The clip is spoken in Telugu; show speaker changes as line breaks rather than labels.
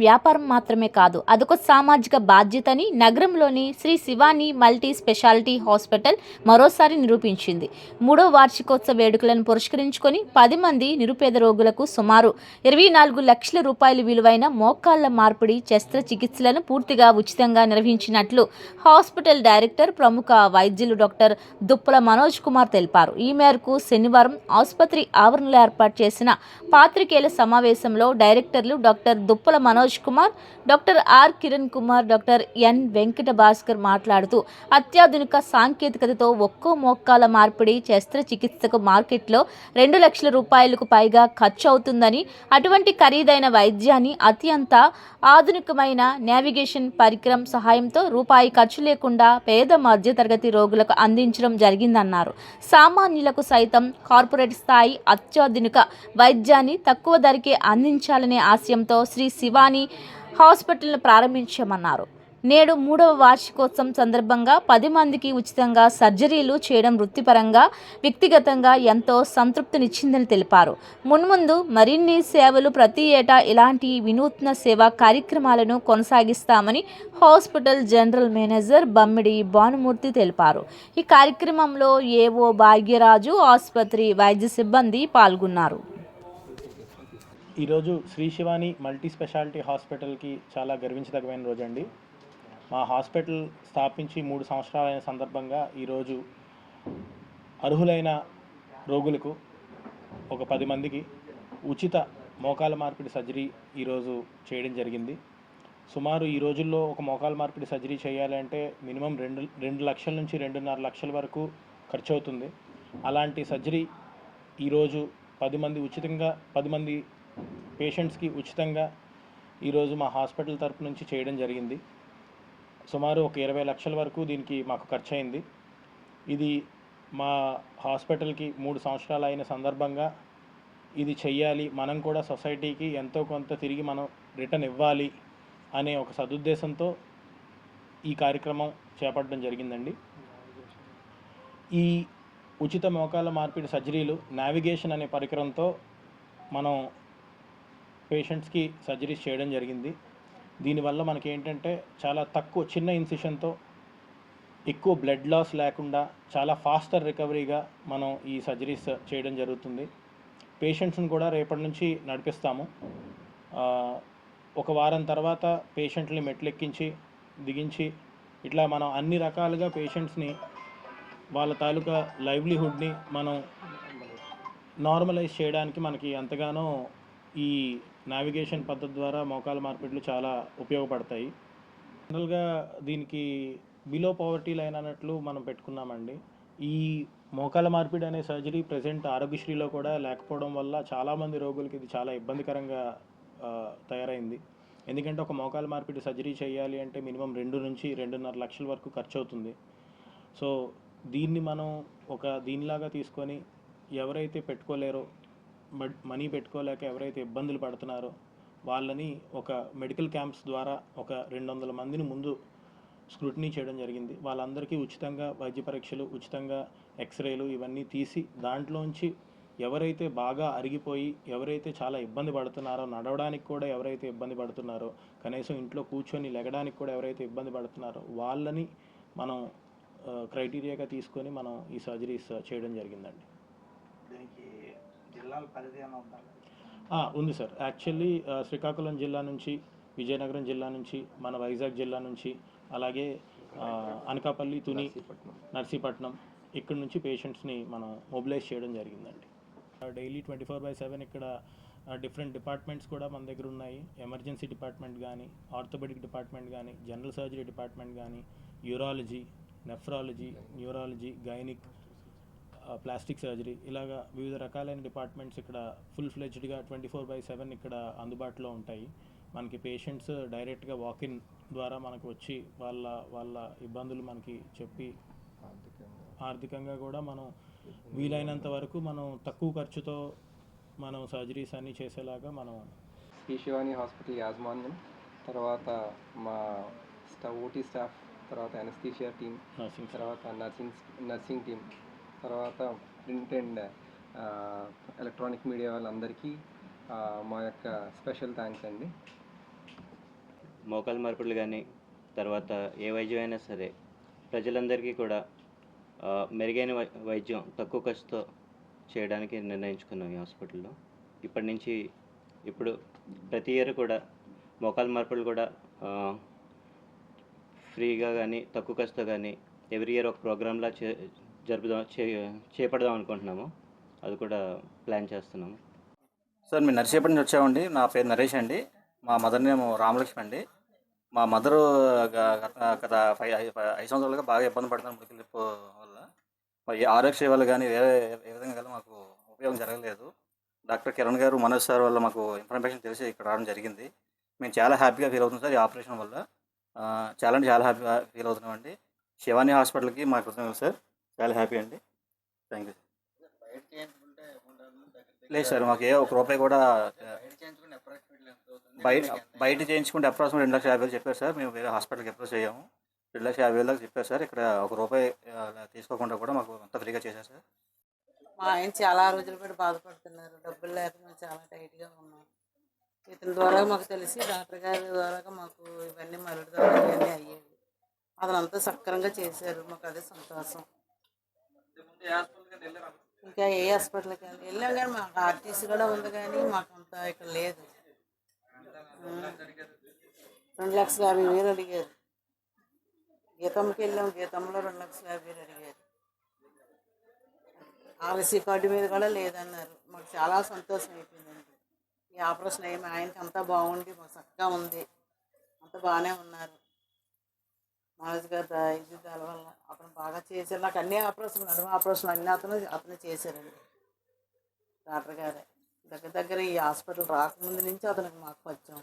వ్యాపారం మాత్రమే కాదు, అదొక సామాజిక బాధ్యతని నగరంలోని Shri Shivani multi speciality hospital మరోసారి నిరూపించింది. 3వ వార్షికోత్సవ వేడుకలను పురస్కరించుకొని 10 మంది నిరుపేద రోగులకు సుమారు 24 లక్షల రూపాయల విలువైన మోకాళ్ల మార్పిడి శస్త్రచికిత్సలను పూర్తిగా ఉచితంగా నిర్వహించినట్లు హాస్పిటల్ డైరెక్టర్, ప్రముఖ వైద్యులు డాక్టర్ దుప్పల మనోజ్ కుమార్ తెలిపారు. ఈ మేరకు శనివారం ఆసుపత్రి ఆవరణలో ఏర్పాటు చేసిన పాత్రికేయుల సమావేశంలో డైరెక్టర్లు doctor Duppala Manoj Kumar, doctor R Kiran Kumar, doctor N Venkata Bhaskar మాట్లాడుతూ అత్యాధునిక సాంకేతికతతో ఒక్కో మోకాల మార్పిడి శస్త్రచికిత్సకు మార్కెట్లో 2 లక్షల రూపాయలకు పైగా ఖర్చు అవుతుందని, అటువంటి ఖరీదైన వైద్యాన్ని అత్యంత ఆధునికమైన నావిగేషన్ పరికరం సహాయంతో రూపాయి ఖర్చు లేకుండా పేద మధ్యతరగతి రోగులకు అందించడం జరిగిందన్నారు. సామాన్యులకు సైతం కార్పొరేట్ స్థాయి అత్యాధునిక వైద్యాన్ని తక్కువ ధరకే అందించాలనే ఆశయంతో శ్రీ శివాని హాస్పిటల్ను ప్రారంభించామన్నారు. నేడు 3వ వార్షికోత్సవం సందర్భంగా 10 మందికి ఉచితంగా సర్జరీలు చేయడం వృత్తిపరంగా, వ్యక్తిగతంగా ఎంతో సంతృప్తినిచ్చిందని తెలిపారు. మున్ముందు మరిన్ని సేవలు, ప్రతి ఏటా ఇలాంటి వినూత్న సేవా కార్యక్రమాలను కొనసాగిస్తామని hospital general manager Bammidi Bhanumurthy తెలిపారు. ఈ కార్యక్రమంలో ఏవో భాగ్యరాజు, ఆసుపత్రి వైద్య సిబ్బంది పాల్గొన్నారు.
ఈరోజు శ్రీ శివాని మల్టీ స్పెషాలిటీ హాస్పిటల్కి చాలా గర్వించదగిన రోజు అండి. మా హాస్పిటల్ స్థాపించి 3 సంవత్సరాలైన సందర్భంగా ఈరోజు అర్హులైన రోగులకు ఒక 10 మందికి ఉచిత మోకాల మార్పిడి సర్జరీ ఈరోజు చేయడం జరిగింది. సుమారు ఈ రోజుల్లో ఒక మోకాల మార్పిడి సర్జరీ చేయాలంటే మినిమం 2 లక్షల నుంచి 2.5 లక్షల వరకు ఖర్చు అవుతుంది. అలాంటి సర్జరీ ఈరోజు 10 మంది ఉచితంగా 10 మంది పేషెంట్స్కి ఉచితంగా ఈరోజు మా హాస్పిటల్ తరపు నుంచి చేయడం జరిగింది. సుమారు ఒక 20 లక్షల వరకు దీనికి మాకు ఖర్చు అయింది. ఇది మా హాస్పిటల్కి 3 సంవత్సరాలు అయిన సందర్భంగా ఇది చెయ్యాలి, మనం కూడా సొసైటీకి ఎంతో కొంత తిరిగి మనం రిటర్న్ ఇవ్వాలి అనే ఒక సదుద్దేశంతో ఈ కార్యక్రమం చేపట్టడం జరిగిందండి. ఈ ఉచిత మోకాల మార్పిడి సర్జరీలు నావిగేషన్ అనే పరికరంతో మనం పేషెంట్స్కి సర్జరీస్ చేయడం జరిగింది. దీనివల్ల మనకి ఏంటంటే చాలా తక్కువ చిన్న ఇన్సిషన్తో ఎక్కువ బ్లడ్ లాస్ లేకుండా చాలా ఫాస్టర్ రికవరీగా మనం ఈ సర్జరీస్ చేయడం జరుగుతుంది. పేషెంట్స్ని కూడా రేపటి నుంచి నడిపిస్తాము. ఒక వారం తర్వాత పేషెంట్ని మెట్లెక్కించి దిగించి ఇట్లా మనం అన్ని రకాలుగా పేషెంట్స్ని వాళ్ళ తాలూకా లైవ్లీహుడ్ని మనం నార్మలైజ్ చేయడానికి మనకి ఎంతగానో ఈ నావిగేషన్ పద్ధతి ద్వారా మోకాల మార్పిడులు చాలా ఉపయోగపడతాయి. జనరల్గా దీనికి బిలో పవర్టీ లైన్ అన్నట్లు మనం పెట్టుకున్నామండి. ఈ మోకాల మార్పిడి అనే సర్జరీ ప్రజెంట్ ఆరోగ్యశ్రీలో కూడా లేకపోవడం వల్ల చాలామంది రోగులకి ఇది చాలా ఇబ్బందికరంగా తయారైంది. ఎందుకంటే ఒక మోకాల మార్పిడి సర్జరీ చేయాలి అంటే మినిమం 2 నుంచి 2.5 లక్షల వరకు ఖర్చు అవుతుంది. సో దీన్ని మనం ఒక దీనిలాగా తీసుకొని ఎవరైతే పెట్టుకోలేరో, మనీ పెట్టుకోలేక ఎవరైతే ఇబ్బందులు పడుతున్నారో వాళ్ళని ఒక మెడికల్ క్యాంప్స్ ద్వారా ఒక 200 మందిని ముందు స్క్రూటినీ చేయడం జరిగింది. వాళ్ళందరికీ ఉచితంగా వైద్య పరీక్షలు, ఉచితంగా ఎక్స్రేలు ఇవన్నీ తీసి దాంట్లోంచి ఎవరైతే బాగా అరిగిపోయి, ఎవరైతే చాలా ఇబ్బంది పడుతున్నారో, నడవడానికి కూడా ఎవరైతే ఇబ్బంది పడుతున్నారో, కనీసం ఇంట్లో కూర్చొని లెగడానికి కూడా ఎవరైతే ఇబ్బంది పడుతున్నారో వాళ్ళని మనం క్రైటీరియాగా తీసుకొని మనం ఈ సర్జరీస్ చేయడం జరిగిందండి. ఉంది సార్. యాక్చువల్లీ శ్రీకాకుళం జిల్లా నుంచి, విజయనగరం జిల్లా నుంచి, మన వైజాగ్ జిల్లా నుంచి, అలాగే అనకాపల్లి, తుని, నర్సీపట్నం ఇక్కడ నుంచి పేషెంట్స్ని మనం మొబిలైజ్ చేయడం జరిగిందండి. డైలీ 24/7 ఇక్కడ డిఫరెంట్ డిపార్ట్మెంట్స్ కూడా మన దగ్గర ఉన్నాయి. ఎమర్జెన్సీ డిపార్ట్మెంట్ కానీ, ఆర్థోపెడిక్ డిపార్ట్మెంట్ కానీ, జనరల్ సర్జరీ డిపార్ట్మెంట్ కానీ, urology, nephrology, neurology, gynaec, plastic surgery ఇలాగా వివిధ రకాలైన డిపార్ట్మెంట్స్ ఇక్కడ ఫుల్ ఫ్లెడ్జ్డ్గా 24/7 ఇక్కడ అందుబాటులో ఉంటాయి. మనకి పేషెంట్స్ డైరెక్ట్గా వాకిన్ ద్వారా మనకు వచ్చి వాళ్ళ ఇబ్బందులు మనకి చెప్పి ఆర్థికంగా కూడా మనం వీలైనంత వరకు మనం తక్కువ ఖర్చుతో మనం సర్జరీస్ అన్నీ చేసేలాగా మనం
శ్రీ శివాని హాస్పిటల్ యాజమాన్యం, తర్వాత మా ఓటీ స్టాఫ్, తర్వాత అనస్థీషియా టీం, తర్వాత నర్సింగ్ టీం, తర్వాత ప్రింట్ అండ్ ఎలక్ట్రానిక్ మీడియా వాళ్ళందరికీ మా యొక్క స్పెషల్ థ్యాంక్స్ అండి.
మోకాలు మార్పులు కానీ తర్వాత ఏ వైద్యం అయినా సరే ప్రజలందరికీ కూడా మెరుగైన వైద్యం తక్కువ ఖర్చుతో చేయడానికి నిర్ణయించుకున్నాం ఈ హాస్పిటల్లో. ఇప్పటి నుంచి ఇప్పుడు ప్రతి ఇయర్ కూడా మోకాలు మార్పులు కూడా ఫ్రీగా కానీ తక్కువ ఖర్చుతో కానీ ఎవ్రీ ఇయర్ ఒక ప్రోగ్రాంలా చేపడదాం అనుకుంటున్నాము. అది కూడా ప్లాన్ చేస్తున్నాము.
సార్ మేము నర్సీపేట నుంచి వచ్చామండి. నా పేరు నరేష్ అండి. మా మదర్ నేమ్ రామలక్ష్మి అండి. మా మదరు గత 5 సంవత్సరాలుగా బాగా ఇబ్బంది పడుతున్నాను మురికి నొప్పి వల్ల. మరి ఆరోగ్య వల్ల కానీ వేరే ఏ విధంగా కానీ మాకు ఉపయోగం జరగలేదు. డాక్టర్ కిరణ్ గారు, మనోజ్ సార్ వల్ల మాకు ఇన్ఫర్మేషన్ తెలిసి ఇక్కడ రావడం జరిగింది. మేము చాలా హ్యాపీగా ఫీల్ అవుతున్నాం సార్ ఈ ఆపరేషన్ వల్ల. చాలా అంటే చాలా హ్యాపీగా ఫీల్ అవుతున్నామండి. శివాని హాస్పిటల్కి మా కృతజ్ఞతలు సార్. చాలా హ్యాపీ అండి. Thank you sir. లేదు సార్, మాకు ఏ ఒక రూపాయి కూడా బయట చేయించుకుంటే అప్రాక్సిమేట్ 2,50,000 చెప్పారు సార్. మేము వేరే హాస్పిటల్కి అప్రోచ్ అయ్యాము. 2,50,000 దాకా చెప్పారు సార్. ఇక్కడ ఒక రూపాయి తీసుకోకుండా కూడా మాకు అంతా ఫ్రీగా చేశారు సార్.
మా ఆయన చాలా రోజులు పెట్టి బాధపడుతున్నారు. డబ్బులు లేక మేము చాలా టైట్గా ఉన్నాం. ఇతని ద్వారా మాకు తెలిసి డాక్టర్ గారి ద్వారా మాకు ఇవన్నీ మరొకటి ద్వారా ఇవన్నీ అయ్యేవి. అతనంతా సక్రమంగా చేశారు. మాకు అదే సంతోషం. ఇంకా ఏ హాస్పిటల్కి వెళ్ళాం కానీ మాకు ఆర్టీసీ కూడా ఉంది కానీ మాకు అంత ఇక్కడ లేదు. 2,50,000 అడిగారు. గీతంకి వెళ్ళాం, గీతంలో 2,50,000 అడిగారు. ఆర్ఎస్సీ కార్డు మీద కూడా లేదన్నారు. మాకు చాలా సంతోషం అయిపోయిందండి. ఈ ఆపరేషన్ అయ్యి మా ఆయనకి అంతా బాగుండి మాకు చక్కగా ఉంది. అంతా బాగానే ఉన్నారు. మనోజ్ గారు ఇది దాని వల్ల అతను బాగా చేశారు. నాకు అన్ని ఆపరేషన్లు, నడుమ ఆపరేషన్లు అన్నీ అతను చేశారండి. డాక్టర్ గారే దగ్గర ఈ హాస్పిటల్ రాకముందు నుంచి అతనికి మాకు వచ్చాం.